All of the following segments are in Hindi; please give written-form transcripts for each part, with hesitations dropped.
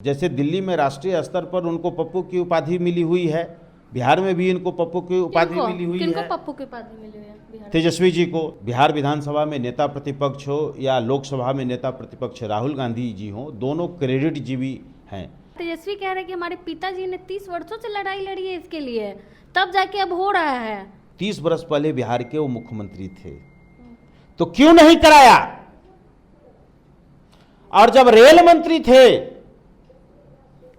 जैसे दिल्ली में राष्ट्रीय स्तर पर उनको पप्पू की उपाधि मिली हुई है, बिहार में भी इनको पप्पू की उपाधि मिली हुई किनको है। पप्पू की उपाधि मिली हुई है बिहार में? तेजस्वी जी को बिहार विधानसभा में नेता प्रतिपक्ष हो या लोकसभा में नेता प्रतिपक्ष राहुल गांधी जी हो, दोनों क्रेडिट जीवी हैं। तेजस्वी कह रहे हैं कि हमारे पिताजी ने 30 वर्षों से लड़ाई लड़ी है इसके लिए, तब जाके अब हो रहा है। 30 वर्ष पहले बिहार के वो मुख्यमंत्री थे, तो क्यों नहीं कराया? और जब रेल मंत्री थे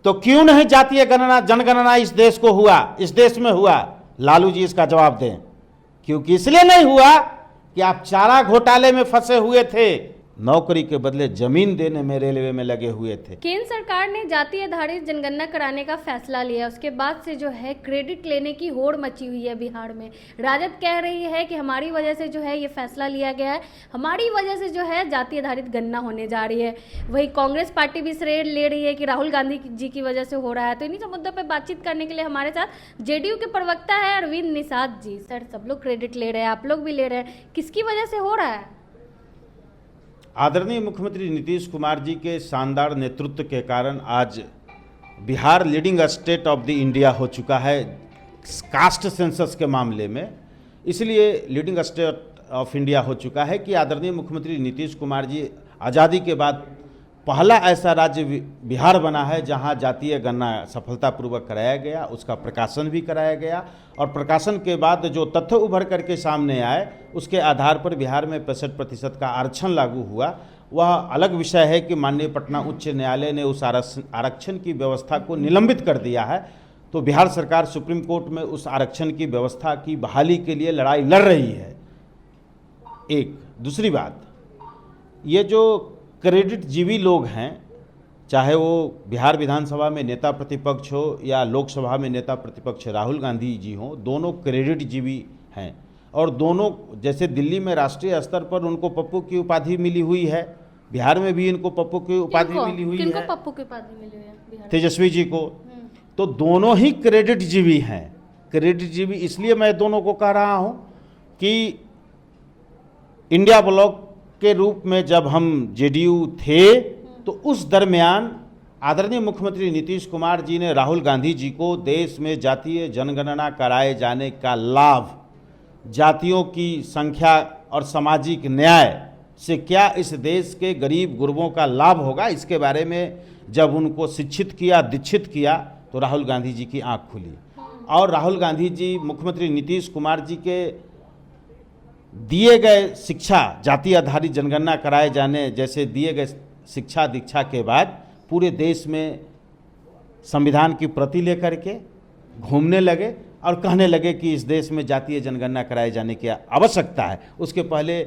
तो क्यों नहीं जातीय गणना जनगणना इस देश को हुआ, इस देश में हुआ? लालू जी इसका जवाब दें। क्योंकि इसलिए नहीं हुआ कि आप चारा घोटाले में फंसे हुए थे, नौकरी के बदले जमीन देने में रेलवे में लगे हुए थे। केंद्र सरकार ने जाति आधारित जनगणना कराने का फैसला लिया, उसके बाद से जो है क्रेडिट लेने की होड़ मची हुई है बिहार में। राजद कह रही है कि हमारी वजह से जो है ये फैसला लिया गया है, हमारी वजह से जो है जाति आधारित गणना होने जा रही है। वही कांग्रेस पार्टी भी श्रेय ले रही है कि राहुल गांधी जी की वजह से हो रहा है। तो इन्हीं मुद्दों पर बातचीत करने के लिए हमारे साथ जेडीयू के प्रवक्ता है अरविंद निषाद जी। सर, सब लोग क्रेडिट ले रहे हैं, आप लोग भी ले रहे हैं, किसकी वजह से हो रहा है? आदरणीय मुख्यमंत्री नीतीश कुमार जी के शानदार नेतृत्व के कारण आज Bihar leading state of the India हो चुका है कास्ट सेंसस के मामले में। इसलिए लीडिंग स्टेट ऑफ इंडिया हो चुका है कि आदरणीय मुख्यमंत्री नीतीश कुमार जी आज़ादी के बाद पहला ऐसा राज्य बिहार बना है जहां जातीय गणना सफलतापूर्वक कराया गया, उसका प्रकाशन भी कराया गया। और प्रकाशन के बाद जो तथ्य उभर करके सामने आए उसके आधार पर बिहार में 65% का आरक्षण लागू हुआ। वह अलग विषय है कि माननीय पटना उच्च न्यायालय ने उस आरक्षण की व्यवस्था को निलंबित कर दिया है। तो बिहार सरकार सुप्रीम कोर्ट में उस आरक्षण की व्यवस्था की बहाली के लिए लड़ाई लड़ रही है। एक दूसरी बात, ये जो क्रेडिट जीवी लोग हैं, चाहे वो बिहार विधानसभा में नेता प्रतिपक्ष हो या लोकसभा में नेता प्रतिपक्ष राहुल गांधी जी हो, दोनों क्रेडिट जीवी हैं। और दोनों, जैसे दिल्ली में राष्ट्रीय स्तर पर उनको पप्पू की उपाधि मिली हुई है, बिहार में भी इनको पप्पू की उपाधि मिली हुई है। पप्पू की उपाधि मिली हुई है बिहार में? तेजस्वी जी को। तो दोनों ही क्रेडिट जीवी हैं। क्रेडिट जीवी इसलिए मैं दोनों को कह रहा हूं कि इंडिया ब्लॉक के रूप में जब हम जेडीयू थे तो उस दरमियान आदरणीय मुख्यमंत्री नीतीश कुमार जी ने राहुल गांधी जी को देश में जातीय जनगणना कराए जाने का लाभ, जातियों की संख्या और सामाजिक न्याय से क्या इस देश के गरीब गुरबों का लाभ होगा, इसके बारे में जब उनको शिक्षित किया, दीक्षित किया, तो राहुल गांधी जी की आंख खुली। और राहुल गांधी जी मुख्यमंत्री नीतीश कुमार जी के दिए गए शिक्षा, जाति आधारित जनगणना कराए जाने जैसे दिए गए शिक्षा दीक्षा के बाद पूरे देश में संविधान की प्रति लेकर के घूमने लगे और कहने लगे कि इस देश में जातीय जनगणना कराए जाने की आवश्यकता है। उसके पहले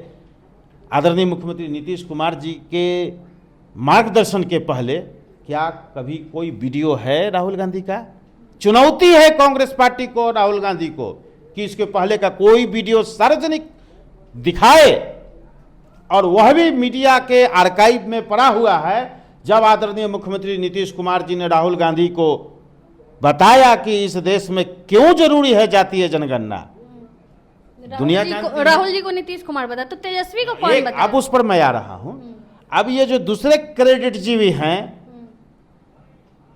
आदरणीय मुख्यमंत्री नीतीश कुमार जी के मार्गदर्शन के पहले क्या कभी कोई वीडियो है राहुल गांधी का? चुनौती है कांग्रेस पार्टी को, राहुल गांधी को, कि इसके पहले का कोई वीडियो सार्वजनिक दिखाए। और वह भी मीडिया के आर्काइव में पड़ा हुआ है, जब आदरणीय मुख्यमंत्री नीतीश कुमार जी ने राहुल गांधी को बताया कि इस देश में क्यों जरूरी है जातीय जनगणना। दुनिया राहुल जी को नीतीश कुमार बता, तो तेजस्वी को कौन बता? अब उस पर मैं आ रहा हूं। अब ये जो दूसरे क्रेडिट जीवी हैं,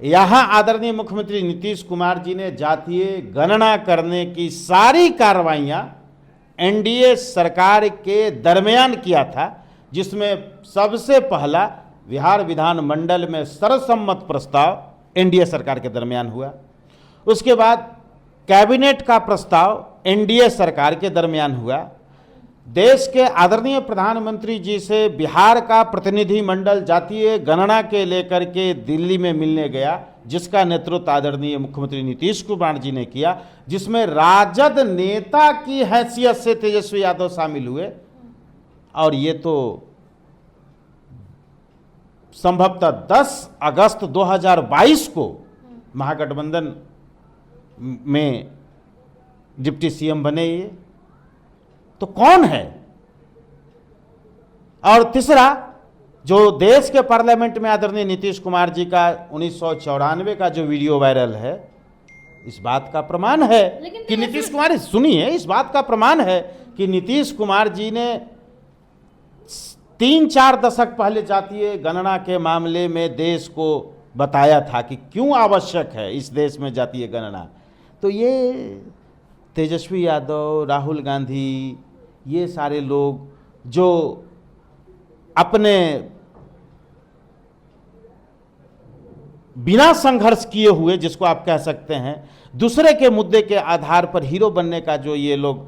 यहां आदरणीय मुख्यमंत्री नीतीश कुमार जी ने जातीय गणना करने की सारी कार्रवाइयां एनडीए सरकार के दरमियान किया था, जिसमें सबसे पहला बिहार विधानमंडल में सर्वसम्मत प्रस्ताव एनडीए सरकार के दरमियान हुआ। उसके बाद कैबिनेट का प्रस्ताव एनडीए सरकार के दरमियान हुआ। देश के आदरणीय प्रधानमंत्री जी से बिहार का प्रतिनिधिमंडल जातीय गणना के लेकर के दिल्ली में मिलने गया, जिसका नेतृत्व आदरणीय मुख्यमंत्री नीतीश कुमार जी ने किया, जिसमें राजद नेता की हैसियत से तेजस्वी यादव शामिल हुए। और ये तो संभवतः 10 अगस्त 2022 को महागठबंधन में डिप्टी सीएम बने ये, तो कौन है? और तीसरा, जो देश के पार्लियामेंट में आदरणीय नीतीश कुमार जी का 1994 का जो वीडियो वायरल है, इस बात का प्रमाण है कि नीतीश कुमार, सुनिए, इस बात का प्रमाण है कि नीतीश कुमार जी ने 3-4 दशक पहले जातीय गणना के मामले में देश को बताया था कि क्यों आवश्यक है इस देश में जातीय गणना, तो ये तेजस्वी यादव, राहुल गांधी, ये सारे लोग जो अपने बिना संघर्ष किए हुए, जिसको आप कह सकते हैं, दूसरे के मुद्दे के आधार पर हीरो बनने का जो ये लोग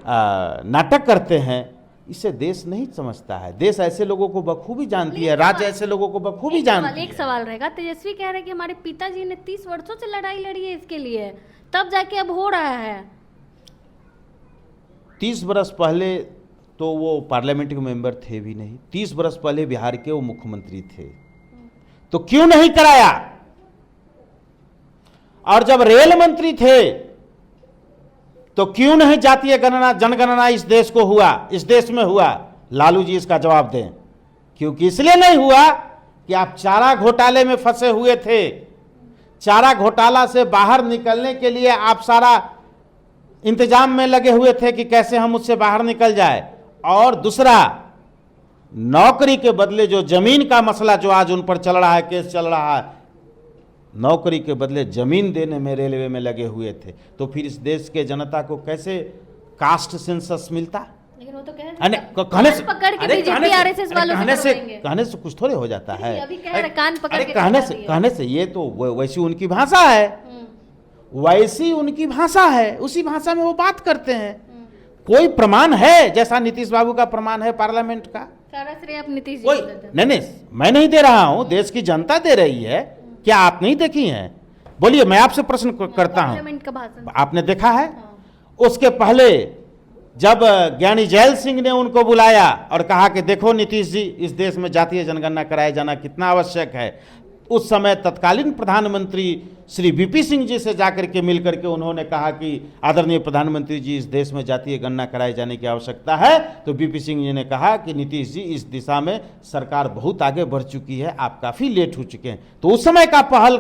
नाटक करते हैं, इससे देश नहीं समझता है। देश ऐसे लोगों को बखूबी जानती है, राज्य ऐसे लोगों को बखूबी जानती है। एक सवाल रहेगा, तेजस्वी कह रहे हैं कि हमारे पिताजी ने 30 वर्षों से लड़ाई लड़ी है इसके लिए, तब जाके अब हो रहा है। 30 बरस पहले तो वो पार्लियामेंट के मेंबर थे भी नहीं, 30 बरस पहले बिहार के वो मुख्यमंत्री थे, तो क्यों नहीं कराया? और जब रेल मंत्री थे तो क्यों नहीं जातीय गणना, जनगणना इस देश को हुआ, इस देश में हुआ? लालू जी इसका जवाब दें। क्योंकि इसलिए नहीं हुआ कि आप चारा घोटाले में फंसे हुए थे। चारा घोटाला से बाहर निकलने के लिए आप सारा इंतजाम में लगे हुए थे कि कैसे हम उससे बाहर निकल जाए। और दूसरा, नौकरी के बदले जो जमीन का मसला जो आज उन पर चल रहा है, केस चल रहा है, नौकरी के बदले जमीन देने में रेलवे में लगे हुए थे, तो फिर इस देश के जनता को कैसे कास्ट सेंसस मिलता? लेकिन वो तो कहने से पकड़ के बीजेपी आरएसएस वालों से कहने से कुछ थोड़े हो जाता है। अभी कह रहे कान पकड़ के कहने से ये तो वैसी उनकी भाषा है, वैसी उनकी भाषा है, उसी भाषा में वो बात करते हैं। कोई प्रमाण है जैसा नीतीश बाबू का प्रमाण है पार्लियामेंट का? सारा श्रेय आप नीतीश जी कोई नहीं, मैं नहीं दे रहा हूं, देश की जनता दे रही है। क्या आप नहीं देखी हैं? बोलिए, मैं आपसे प्रश्न करता हूं, पार्लियामेंट का भाषण आपने देखा है? उसके पहले जब ज्ञानी जैल सिंह ने उनको बुलाया और कहा कि देखो नीतीश जी, इस देश में जातीय जनगणना कराया जाना कितना आवश्यक है, उस समय तत्कालीन प्रधानमंत्री श्री वीपी सिंह जी से जाकर के मिलकर के उन्होंने कहा कि आदरणीय प्रधानमंत्री जी, इस देश में जातीय गणना कराए जाने की आवश्यकता है। तो वीपी सिंह जी ने कहा कि नीतीश जी, इस दिशा में सरकार बहुत आगे बढ़ चुकी है, आप काफ़ी लेट हो चुके हैं। तो उस समय का पहल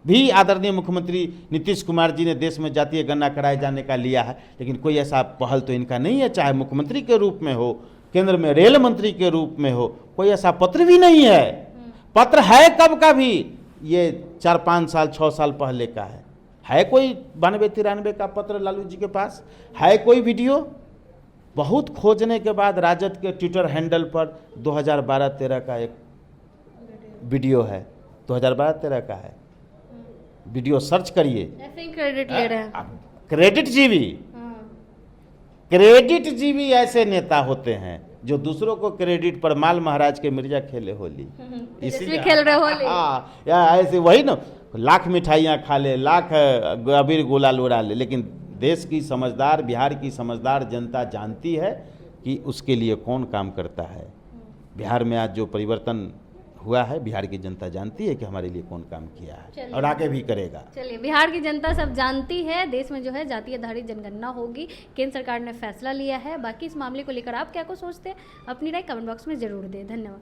भी आदरणीय मुख्यमंत्री नीतीश कुमार जी ने देश में जातीय गणना कराए जाने का लिया है, लेकिन कोई ऐसा पहल तो इनका नहीं है, चाहे मुख्यमंत्री के रूप में हो, केंद्र में रेल मंत्री के रूप में हो, कोई ऐसा पत्र भी नहीं है। पत्र है कब का भी, ये 4-5 साल 6 साल पहले का है कोई 92-93 का पत्र लालू जी के पास? है कोई वीडियो? बहुत खोजने के बाद राजद के ट्विटर हैंडल पर 2012-13 का एक वीडियो है, 2012-13 का है वीडियो, सर्च करिए। क्रेडिट ले रहे हैं, क्रेडिट जीवी, क्रेडिट जीवी ऐसे नेता होते हैं जो दूसरों को क्रेडिट पर, माल महाराज के मिर्जा खेले होली, इसलिए खेल रहे होली। या ऐसे वही ना, लाख मिठाइयाँ खा ले, लाख अबीर गुलाल उड़ा ले, लेकिन देश की समझदार, बिहार की समझदार जनता जानती है कि उसके लिए कौन काम करता है। बिहार में आज जो परिवर्तन हुआ है, बिहार की जनता जानती है कि हमारे लिए कौन काम किया है और आगे भी करेगा। चलिए, बिहार की जनता सब जानती है, देश में जो है जातीय आधारित जनगणना होगी, केंद्र सरकार ने फैसला लिया है। बाकी इस मामले को लेकर आप क्या को सोचते हैं, अपनी राय कमेंट बॉक्स में जरूर दें। धन्यवाद।